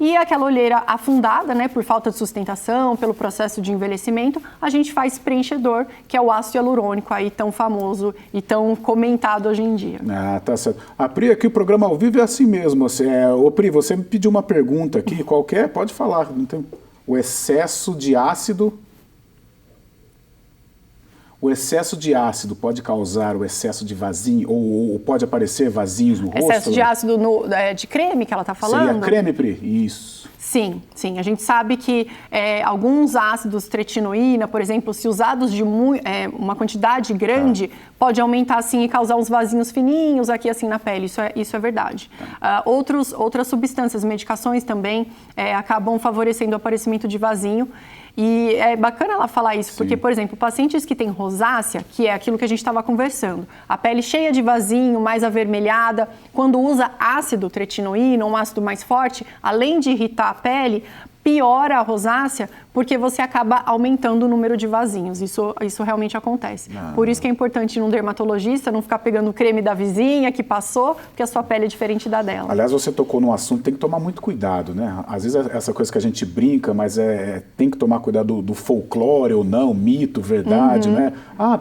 E aquela olheira afundada, né, por falta de sustentação, pelo processo de envelhecimento, a gente faz preenchedor, que é o ácido hialurônico aí tão famoso e tão comentado hoje em dia. Tá certo. A Pri, aqui o programa ao vivo é assim mesmo. Ô Pri, você me pediu uma pergunta aqui, qualquer, pode falar. Não tem... O excesso de ácido... O excesso de ácido pode causar o excesso de vasinho, ou pode aparecer vasinhos no rosto? Excesso de ácido de creme que ela está falando? Seria creme, Pri? Isso. Sim. A gente sabe que alguns ácidos, tretinoína, por exemplo, se usados de uma quantidade grande, pode aumentar assim e causar uns vasinhos fininhos aqui assim na pele. Isso é verdade. Outras substâncias, medicações também acabam favorecendo o aparecimento de vasinho. E é bacana ela falar isso, porque, por exemplo, pacientes que têm rosácea, que é aquilo que a gente estava conversando, a pele cheia de vasinho, mais avermelhada, quando usa ácido tretinoína, um ácido mais forte, além de irritar a pele, piora a rosácea, porque você acaba aumentando o número de vasinhos. Isso realmente acontece. Por isso que é importante ir num dermatologista, não ficar pegando o creme da vizinha que passou, porque a sua pele é diferente da dela. Aliás, você tocou num assunto, tem que tomar muito cuidado, né? Às vezes essa coisa que a gente brinca, mas tem que tomar cuidado do folclore ou não, mito, verdade, né?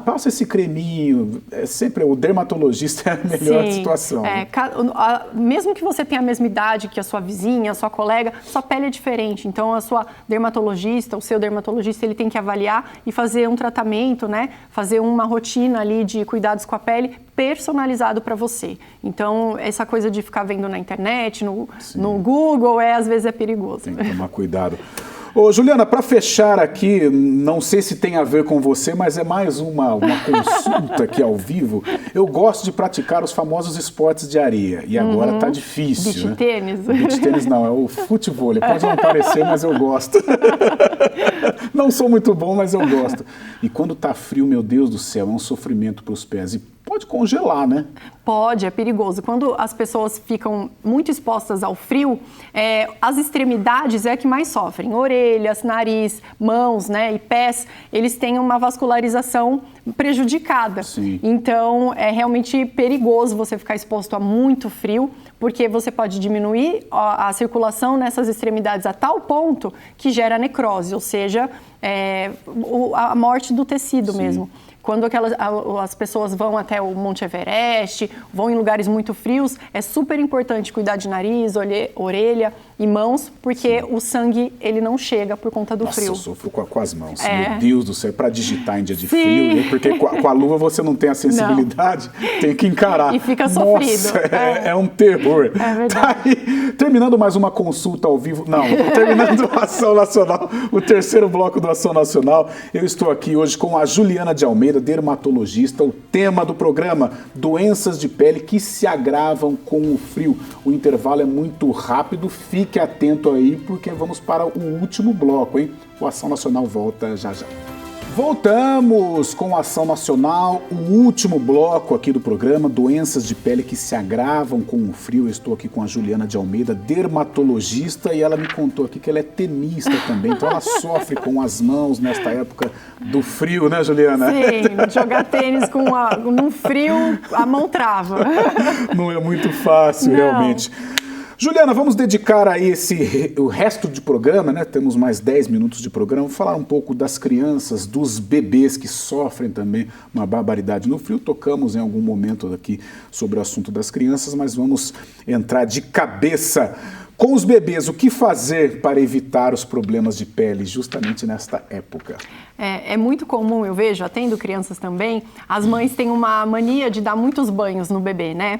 Passa esse creminho. Sempre o dermatologista é a melhor situação. Né? Mesmo que você tenha a mesma idade que a sua vizinha, a sua colega, sua pele é diferente. Então, a sua dermatologista, o seu dermatologista, ele tem que avaliar e fazer um tratamento, né? Fazer uma rotina ali de cuidados com a pele personalizado para você. Então, essa coisa de ficar vendo na internet, no Google, às vezes é perigoso. Tem que tomar cuidado. Ô, Juliana, para fechar aqui, não sei se tem a ver com você, mas é mais uma consulta aqui ao vivo. Eu gosto de praticar os famosos esportes de areia e agora tá difícil. Beach tênis? Beach tênis não, é o futevôlei. Pode não parecer, mas eu gosto. Não sou muito bom, mas eu gosto. E quando tá frio, meu Deus do céu, é um sofrimento para os pés. E pode congelar, né? Pode, é perigoso. Quando as pessoas ficam muito expostas ao frio, as extremidades é que mais sofrem. Orelhas, nariz, mãos, né, e pés, eles têm uma vascularização prejudicada. Sim. Então, é realmente perigoso você ficar exposto a muito frio, porque você pode diminuir a circulação nessas extremidades a tal ponto que gera necrose, ou seja, a morte do tecido mesmo. Quando as pessoas vão até o Monte Everest, vão em lugares muito frios, é super importante cuidar de nariz, orelha e mãos, porque o sangue ele não chega por conta do frio. Eu sofro com as mãos. Meu Deus do céu, para digitar em dia de frio, né? Porque com a luva você não tem a sensibilidade, tem que encarar. E fica sofrido. É um terror. É verdade. Tá aí, terminando mais uma consulta ao vivo, terminando a Ação Nacional, o terceiro bloco do Ação Nacional, eu estou aqui hoje com a Juliana de Almeida, dermatologista. O tema do programa, doenças de pele que se agravam com o frio. O intervalo é muito rápido, fique atento aí, porque vamos para o último bloco, hein? O Ação Nacional volta já já. Voltamos com a Ação Nacional, o último bloco aqui do programa, doenças de pele que se agravam com o frio. Eu estou aqui com a Juliana de Almeida, dermatologista, e ela me contou aqui que ela é tenista também, então ela sofre com as mãos nesta época do frio, né, Juliana? Sim, jogar tênis num frio, a mão trava. Não é muito fácil, realmente. Juliana, vamos dedicar aí o resto de programa, né? Temos mais 10 minutos de programa, vamos falar um pouco das crianças, dos bebês que sofrem também uma barbaridade no frio. Tocamos em algum momento aqui sobre o assunto das crianças, mas vamos entrar de cabeça com os bebês. O que fazer para evitar os problemas de pele justamente nesta época? É muito comum, eu vejo, atendo crianças também, as mães têm uma mania de dar muitos banhos no bebê, né?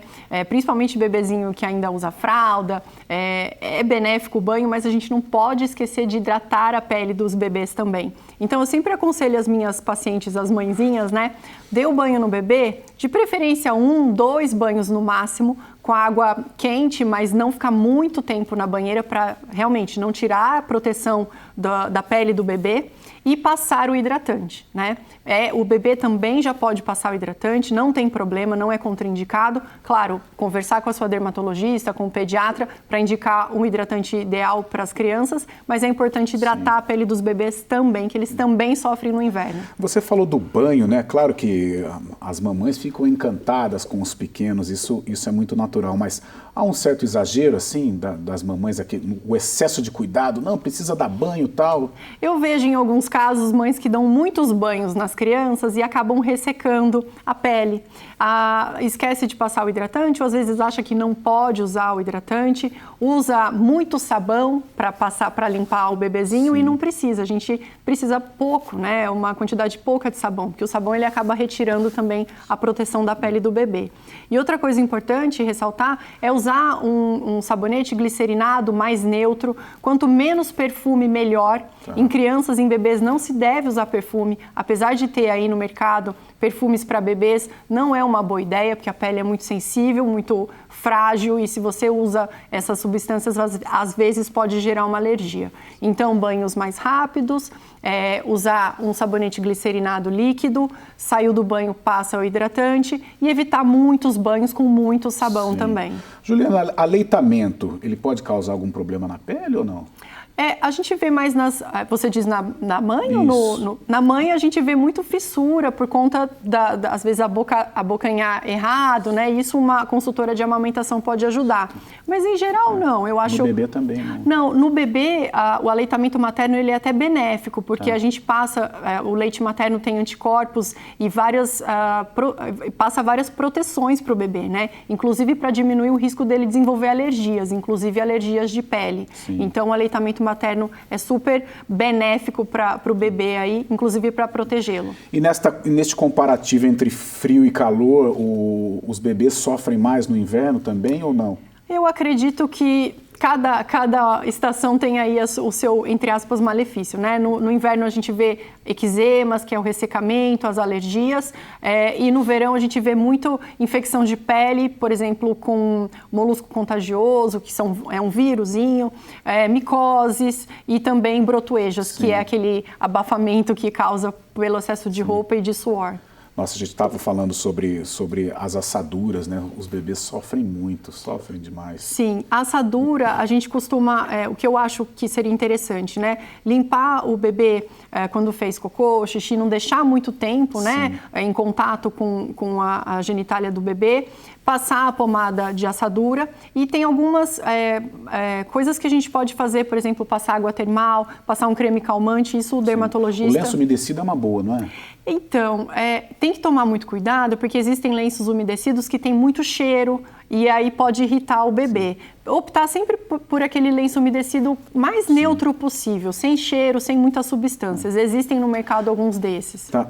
Principalmente bebezinho que ainda usa fralda, é benéfico o banho, mas a gente não pode esquecer de hidratar a pele dos bebês também. Então, eu sempre aconselho as minhas pacientes, as mãezinhas, né? Dê o banho no bebê, de preferência 1, 2 banhos no máximo, com água quente, mas não ficar muito tempo na banheira para realmente não tirar a proteção da pele do bebê. E passar o hidratante, né? O bebê também já pode passar o hidratante, não tem problema, não é contraindicado. Claro, conversar com a sua dermatologista, com o pediatra, para indicar um hidratante ideal para as crianças, mas é importante hidratar a pele dos bebês também, que eles também sofrem no inverno. Você falou do banho, né? Claro que as mamães ficam encantadas com os pequenos, isso é muito natural, mas há um certo exagero, assim, das mamães aqui, o excesso de cuidado, não, precisa dar banho e tal. Eu vejo em alguns casos mães que dão muitos banhos nas crianças e acabam ressecando a pele. Esquece de passar o hidratante, ou às vezes acha que não pode usar o hidratante, usa muito sabão para limpar o bebezinho. Sim. E não precisa, a gente precisa pouco, né? Uma quantidade pouca de sabão, porque o sabão ele acaba retirando também a proteção da pele do bebê. E outra coisa importante ressaltar é usar um sabonete glicerinado mais neutro, quanto menos perfume melhor. Tá. Em crianças, em bebês não se deve usar perfume, apesar de ter aí no mercado perfumes para bebês, não é uma boa ideia, porque a pele é muito sensível, muito frágil, e se você usa essas substâncias, às vezes pode gerar uma alergia. Então, banhos mais rápidos, usar um sabonete glicerinado líquido, saiu do banho, passa o hidratante, e evitar muitos banhos com muito sabão. Sim. Também. Juliana, aleitamento, ele pode causar algum problema na pele ou não? A gente vê mais você diz na mãe? Ou na mãe a gente vê muito fissura por conta, às vezes, abocanhar errado, né? Isso uma consultora de amamentação pode ajudar. Mas, em geral, não. Eu acho... No bebê também, não? Não, no bebê, o aleitamento materno ele é até benéfico, porque a gente passa... o leite materno tem anticorpos e passa várias proteções para o bebê, né? Inclusive para diminuir o risco dele desenvolver alergias, inclusive alergias de pele. Sim. Então, o aleitamento materno é super benéfico para o bebê aí, inclusive para protegê-lo. E neste comparativo entre frio e calor, os bebês sofrem mais no inverno também ou não? Eu acredito que cada estação tem aí o seu, entre aspas, malefício, né? No inverno a gente vê eczemas, que é o ressecamento, as alergias, e no verão a gente vê muito infecção de pele, por exemplo, com molusco contagioso, que é um vírusinho, micoses e também brotoejas, Sim. que é aquele abafamento que causa pelo excesso de roupa e de suor. Nossa, a gente estava falando sobre as assaduras, né? Os bebês sofrem muito, sofrem demais. Sim, a assadura, a gente costuma, o que eu acho que seria interessante, né? Limpar o bebê quando fez cocô, xixi, não deixar muito tempo, né? Em contato com a genitália do bebê, passar a pomada de assadura e tem algumas coisas que a gente pode fazer, por exemplo, passar água termal, passar um creme calmante, isso o dermatologista... O lenço umedecido é uma boa, não é? Então, tem que tomar muito cuidado, porque existem lenços umedecidos que têm muito cheiro e aí pode irritar o bebê. Sim. Optar sempre por aquele lenço umedecido mais Sim. neutro possível, sem cheiro, sem muitas substâncias. Existem no mercado alguns desses. Tá.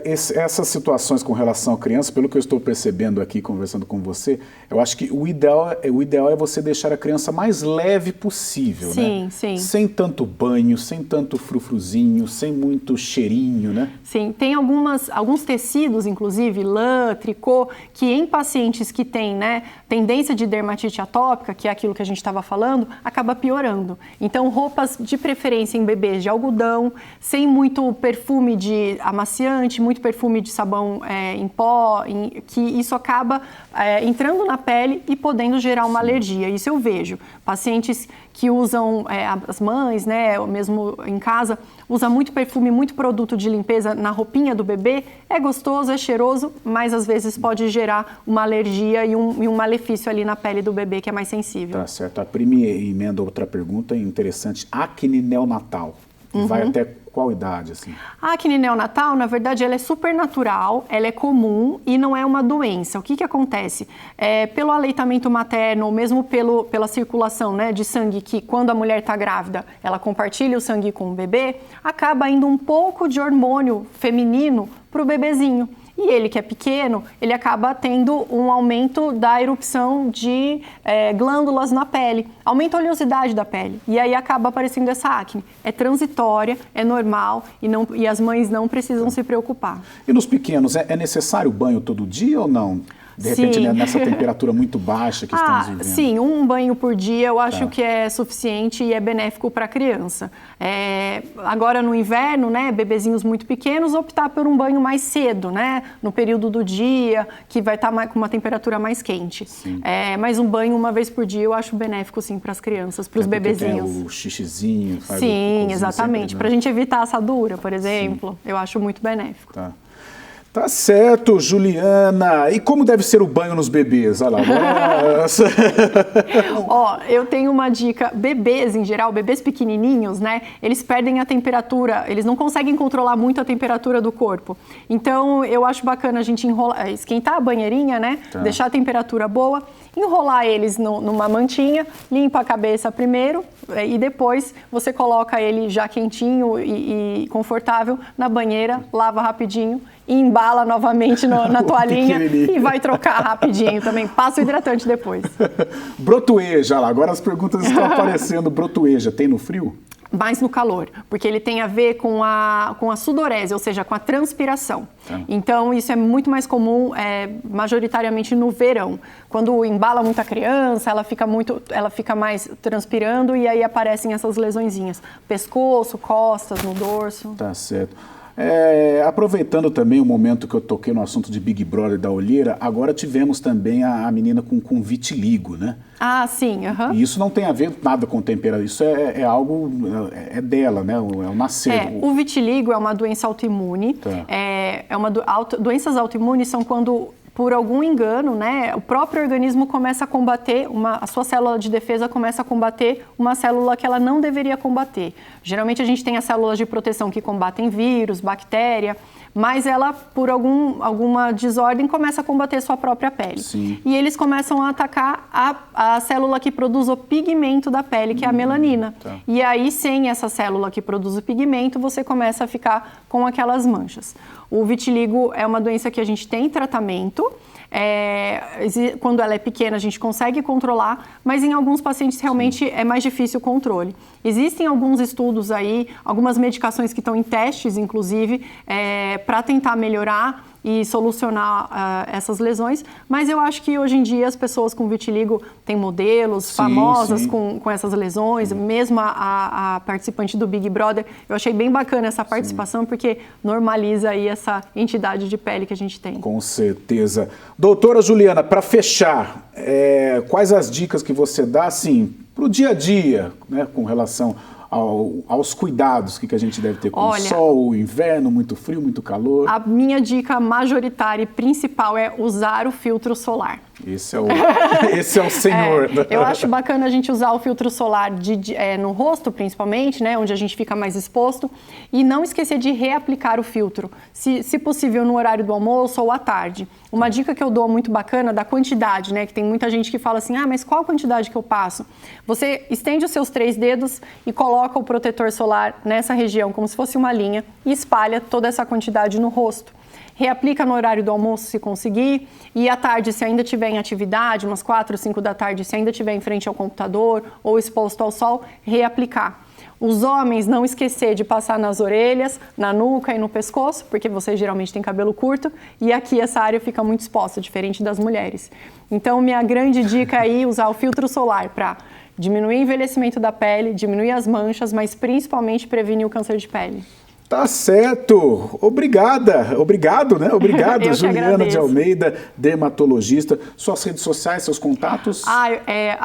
Essas situações com relação à criança, pelo que eu estou percebendo aqui, conversando com você, eu acho que o ideal é você deixar a criança mais leve possível, sim, né? Sim. Sem tanto banho, sem tanto frufruzinho, sem muito cheirinho, né? Sim, tem alguns tecidos, inclusive lã, tricô, que em pacientes que têm, né, tendência de dermatite atópica, que é aquilo que a gente estava falando, acaba piorando. Então, roupas de preferência em bebês de algodão, sem muito perfume de amaciante, muito perfume de sabão em pó, que isso acaba entrando na pele e podendo gerar uma alergia. Isso eu vejo. Pacientes que usam, as mães, né, ou mesmo em casa, usa muito perfume, muito produto de limpeza na roupinha do bebê, é gostoso, é cheiroso, mas às vezes pode gerar uma alergia e uma malefício ali na pele do bebê, que é mais sensível. Tá certo. A Prime emenda outra pergunta interessante. Acne neonatal. Vai até qual idade, assim? A acne neonatal, na verdade, ela é super natural, ela é comum e não é uma doença. O que acontece? Pelo aleitamento materno, ou mesmo pela circulação, né, de sangue, que quando a mulher está grávida, ela compartilha o sangue com o bebê, acaba indo um pouco de hormônio feminino para o bebezinho. E ele, que é pequeno, ele acaba tendo um aumento da erupção de glândulas na pele. Aumenta a oleosidade da pele. E aí acaba aparecendo essa acne. É transitória, é normal e as mães não precisam se preocupar. E nos pequenos, é necessário banho todo dia ou não? De repente, né, nessa temperatura muito baixa que estamos vivendo. Sim, um banho por dia eu acho que é suficiente e é benéfico para a criança. Agora no inverno, né, bebezinhos muito pequenos, optar por um banho mais cedo, né, no período do dia, que vai estar com uma temperatura mais quente. Mas um banho uma vez por dia eu acho benéfico sim para as crianças, para os bebezinhos. Tem o xixizinho. Sim, exatamente. Para a gente evitar assadura, por exemplo, eu acho muito benéfico. Tá certo, Juliana. E como deve ser o banho nos bebês? Olha lá. Eu tenho uma dica. Bebês, em geral, bebês pequenininhos, né? Eles perdem a temperatura, eles não conseguem controlar muito a temperatura do corpo. Então, eu acho bacana a gente esquentar a banheirinha, né? Deixar a temperatura boa, enrolar eles numa mantinha, limpa a cabeça primeiro e depois você coloca ele já quentinho e confortável na banheira, lava rapidinho e embala novamente na toalhinha e vai trocar rapidinho também. Passa o hidratante depois. Brotueja, lá. Agora as perguntas estão aparecendo. Brotueja, tem no frio? Mais no calor, porque ele tem a ver com a sudorese, ou seja, com a transpiração. Então, isso é muito mais comum, majoritariamente no verão. Quando embala muita criança, ela fica mais transpirando e aí aparecem essas lesõezinhas. Pescoço, costas, no dorso. Tá certo. Aproveitando também o momento que eu toquei no assunto de Big Brother da olheira, agora tivemos também a menina com vitiligo, né? Ah, sim. E isso não tem a ver nada com temperatura, isso é algo, dela, né? É o nascer. O vitiligo é uma doença autoimune. Doenças autoimunes são quando, por algum engano, né, o próprio organismo começa a combater, a sua célula de defesa começa a combater uma célula que ela não deveria combater. Geralmente a gente tem as células de proteção que combatem vírus, bactéria, mas ela, por alguma desordem, começa a combater sua própria pele. Sim. E eles começam a atacar a célula que produz o pigmento da pele, que é a melanina. E aí, sem essa célula que produz o pigmento, você começa a ficar com aquelas manchas. O vitiligo é uma doença que a gente tem tratamento. Quando ela é pequena, a gente consegue controlar, mas em alguns pacientes realmente é mais difícil o controle. Existem alguns estudos aí, algumas medicações que estão em testes, inclusive, para tentar melhorar e solucionar essas lesões, mas eu acho que hoje em dia as pessoas com vitiligo têm modelos famosas com essas lesões, mesmo a participante do Big Brother. Eu achei bem bacana essa participação, porque normaliza aí essa entidade de pele que a gente tem. Com certeza. Doutora Juliana, para fechar, quais as dicas que você dá, assim, para o dia a dia, né, com relação aos cuidados que a gente deve ter com o sol, o inverno, muito frio, muito calor? A minha dica majoritária e principal é usar o filtro solar. Esse é o senhor. Eu acho bacana a gente usar o filtro solar no rosto, principalmente, né, onde a gente fica mais exposto, e não esquecer de reaplicar o filtro, se possível no horário do almoço ou à tarde. Uma dica que eu dou muito bacana da quantidade, né, que tem muita gente que fala assim, mas qual a quantidade que eu passo? Você estende os seus 3 dedos e coloca o protetor solar nessa região, como se fosse uma linha, e espalha toda essa quantidade no rosto. Reaplica no horário do almoço, se conseguir, e à tarde, se ainda estiver em atividade, umas 4, 5 da tarde, se ainda estiver em frente ao computador ou exposto ao sol, reaplicar. Os homens, não esquecer de passar nas orelhas, na nuca e no pescoço, porque vocês geralmente têm cabelo curto, e aqui essa área fica muito exposta, diferente das mulheres. Então, minha grande dica aí é usar o filtro solar para diminuir o envelhecimento da pele, diminuir as manchas, mas principalmente prevenir o câncer de pele. Tá certo. Obrigado, né? Obrigado, Juliana de Almeida, dermatologista. Suas redes sociais, seus contatos? É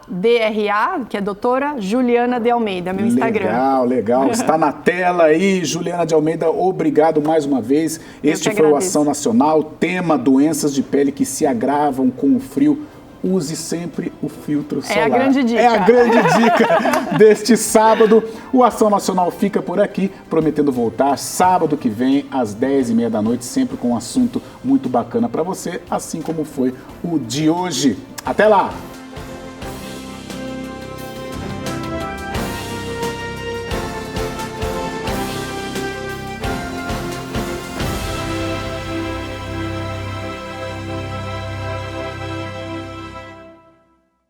@DRA, que é doutora Juliana de Almeida, meu Instagram. Legal. Está na tela aí, Juliana de Almeida, obrigado mais uma vez. Este foi o Ação Nacional, tema doenças de pele que se agravam com o frio. Use sempre o filtro solar. É a grande dica. É a grande dica deste sábado. O Ação Nacional fica por aqui, prometendo voltar sábado que vem, às 10h30 da noite, sempre com um assunto muito bacana para você, assim como foi o de hoje. Até lá!